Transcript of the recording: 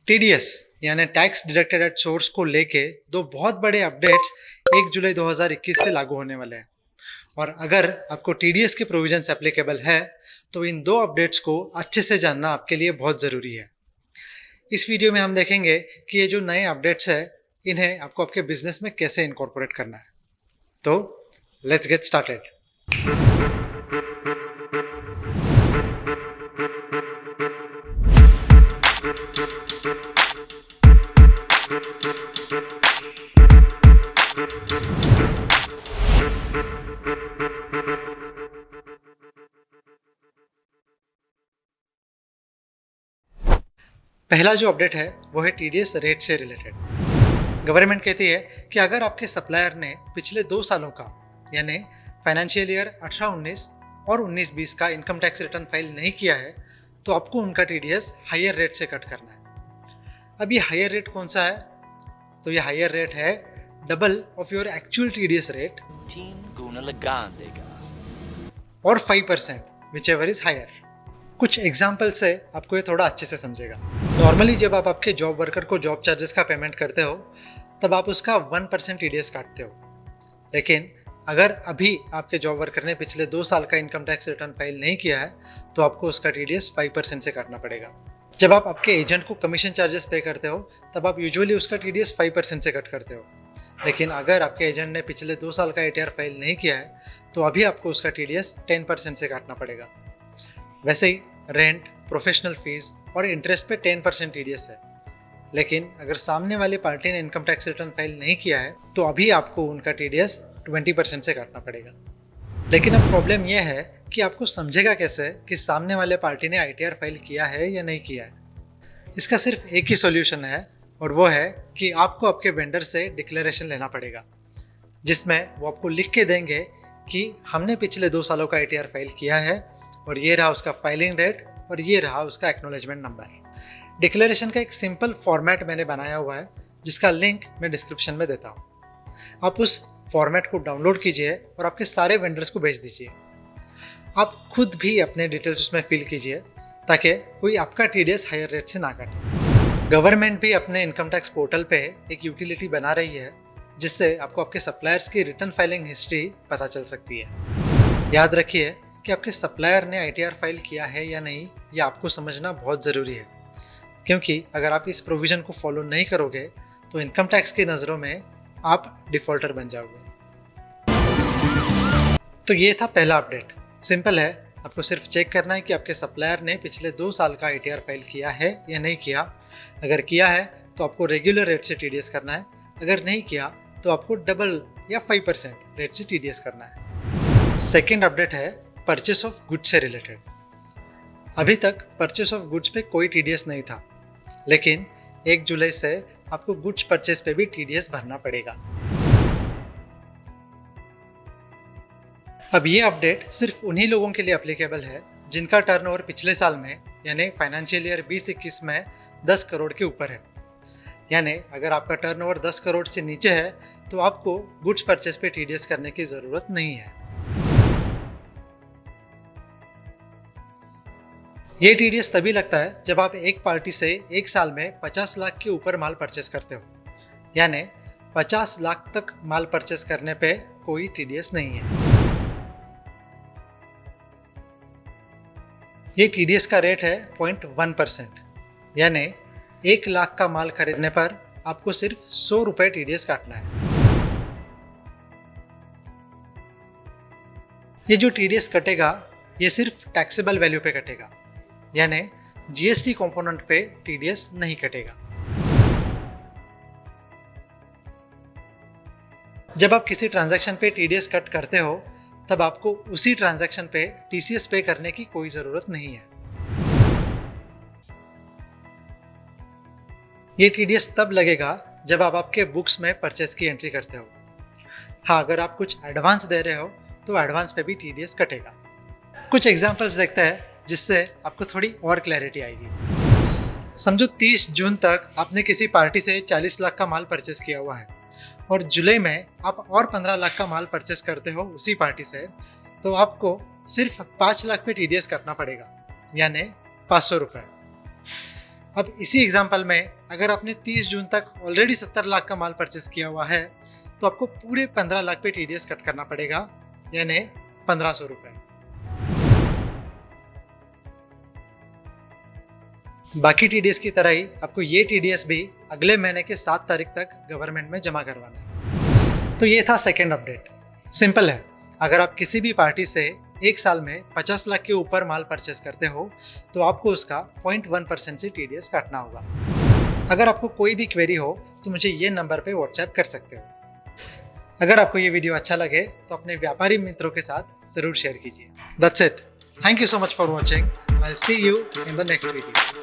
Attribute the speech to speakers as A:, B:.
A: TDS यानी tax deducted at source को लेके दो बहुत बड़े अपडेट्स 1 जुलाई 2021 से लागू होने वाले हैं। और अगर आपको टीडीएस के प्रोविजंस एप्लीकेबल है तो इन दो अपडेट्स को अच्छे से जानना आपके लिए बहुत ज़रूरी है। इस वीडियो में हम देखेंगे कि ये जो नए अपडेट्स है इन्हें आपको आपके बिजनेस में कैसे इनकॉर्पोरेट करना है। तो लेट्स गेट स्टार्टेड। पहला जो अपडेट है वो है टीडीएस रेट से रिलेटेड। गवर्नमेंट कहती है कि अगर आपके सप्लायर ने पिछले 2 सालों का यानी फाइनेंशियल ईयर 18-19 और 19-20 का इनकम टैक्स रिटर्न फाइल नहीं किया है तो आपको उनका टीडीएस हायर रेट से कट करना है। अब ये हायर रेट कौन सा है? तो ये हायर रेट है double of your actual TDS rate
B: 3 गुना लगा देगा
A: और 5% विच एवर इज हायर। कुछ एग्जाम्पल से आपको ये थोड़ा अच्छे से समझेगा। नॉर्मली जब आप आपके जॉब वर्कर को जॉब चार्जेस का पेमेंट करते हो तब आप उसका 1% टीडीएस काटते हो, लेकिन अगर अभी आपके जॉब वर्कर ने पिछले 2 साल का इनकम टैक्स रिटर्न फाइल नहीं किया है तो आपको उसका टीडीएस 5% से काटना पड़ेगा। जब आप आपके एजेंट को कमीशन चार्जेस पे करते हो तब आप यूजुअली उसका टीडीएस 5% से कट करते हो, लेकिन अगर आपके एजेंट ने पिछले 2 साल का एटीआर फाइल नहीं किया है तो अभी आपको उसका टीडीएस 10% से काटना पड़ेगा। वैसे ही रेंट, प्रोफेशनल फीस और इंटरेस्ट पे 10% टीडीएस है, लेकिन अगर सामने वाली पार्टी ने इनकम टैक्स रिटर्न फाइल नहीं किया है तो अभी आपको उनका टीडीएस 20% से काटना पड़ेगा। लेकिन अब प्रॉब्लम यह है कि आपको समझेगा कैसे कि सामने वाले पार्टी ने आईटीआर फाइल किया है या नहीं किया है। इसका सिर्फ एक ही सॉल्यूशन है और वो है कि आपको आपके वेंडर से डिक्लेरेशन लेना पड़ेगा, जिसमें वो आपको लिख के देंगे कि हमने पिछले 2 सालों का आईटीआर फाइल किया है और ये रहा उसका फाइलिंग डेट और ये रहा उसका एक्नॉलेजमेंट नंबर। डिक्लेरेशन का एक सिंपल फॉर्मेट मैंने बनाया हुआ है जिसका लिंक मैं डिस्क्रिप्शन में देता हूँ। आप उस फॉर्मेट को डाउनलोड कीजिए और आपके सारे वेंडर्स को भेज दीजिए। आप खुद भी अपने डिटेल्स उसमें फिल कीजिए ताकि कोई आपका टीडीएस हायर रेट से ना काटे। गवर्नमेंट भी अपने इनकम टैक्स पोर्टल पे एक यूटिलिटी बना रही है जिससे आपको आपके सप्लायर्स की रिटर्न फाइलिंग हिस्ट्री पता चल सकती है। याद रखिए कि आपके सप्लायर ने आईटीआर फाइल किया है या नहीं ये आपको समझना बहुत ज़रूरी है, क्योंकि अगर आप इस प्रोविज़न को फॉलो नहीं करोगे तो इनकम टैक्स की नज़रों में आप डिफ़ॉल्टर बन जाओगे। तो ये था पहला अपडेट। सिंपल है, आपको सिर्फ चेक करना है कि आपके सप्लायर ने पिछले 2 साल का आईटीआर फाइल किया है या नहीं किया। अगर किया है तो आपको रेगुलर रेट से टीडीएस करना है, अगर नहीं किया तो आपको डबल या 5% रेट से टीडीएस करना है। सेकेंड अपडेट है परचेस ऑफ गुड्स से रिलेटेड। अभी तक परचेस ऑफ गुड्स पे कोई टीडीएस नहीं था, लेकिन 1 जुलाई से आपको गुड्स परचेस पे भी टीडीएस भरना पड़ेगा। अब ये अपडेट सिर्फ उन्हीं लोगों के लिए एप्लीकेबल है जिनका टर्नओवर पिछले साल में यानी फाइनेंशियल ईयर 2021 में 10 करोड़ के ऊपर है। यानी अगर आपका टर्नओवर 10 करोड़ से नीचे है तो आपको गुड्स परचेस पे टीडीएस करने की ज़रूरत नहीं है। ये टीडीएस तभी लगता है जब आप एक पार्टी से एक साल में 50 लाख के ऊपर माल परचेस करते हो, यानी 50 लाख तक माल परचेस करने पे कोई टीडीएस नहीं है। ये टीडीएस का रेट है 0.1%, यानी 1 लाख का माल खरीदने पर आपको सिर्फ 100 रुपये टीडीएस काटना है। ये जो टीडीएस कटेगा ये सिर्फ टैक्सेबल वैल्यू पे कटेगा, यानी जीएसटी कंपोनेंट पे टीडीएस नहीं कटेगा। जब आप किसी ट्रांजैक्शन पे टीडीएस कट करते हो तब आपको उसी ट्रांजैक्शन पे टीसीएस पे करने की कोई ज़रूरत नहीं है। ये टीडीएस तब लगेगा जब आप आपके बुक्स में परचेस की एंट्री करते हो। हाँ, अगर आप कुछ एडवांस दे रहे हो तो एडवांस पे भी टीडीएस कटेगा। कुछ एग्जांपल्स देखते हैं जिससे आपको थोड़ी और क्लैरिटी आएगी। समझो 30 जून तक आपने किसी पार्टी से 40 लाख का माल परचेस किया हुआ है और जुलाई में आप और 15 लाख का माल परचेस करते हो उसी पार्टी से, तो आपको सिर्फ 5 लाख पे टीडीएस करना पड़ेगा, यानी 500 रुपये। अब इसी एग्जाम्पल में अगर आपने 30 जून तक ऑलरेडी 70 लाख का माल परचेस किया हुआ है तो आपको पूरे 15 लाख पे TDS कट करना पड़ेगा, यानी 1500 रुपए। बाकी TDS की तरह ही आपको ये TDS भी अगले महीने के 7 तारीख तक गवर्नमेंट में जमा करवाना है। तो ये था सेकेंड अपडेट। सिंपल है, अगर आप किसी भी पार्टी से एक साल में 50 लाख के ऊपर माल परचेस करते हो तो आपको उसका 0.1% से TDS काटना होगा। अगर आपको कोई भी क्वेरी हो तो मुझे ये नंबर पे व्हाट्सएप कर सकते हो। अगर आपको ये वीडियो अच्छा लगे तो अपने व्यापारी मित्रों के साथ जरूर शेयर कीजिए। That's it. Thank you so much for watching. I'll see you in the next video.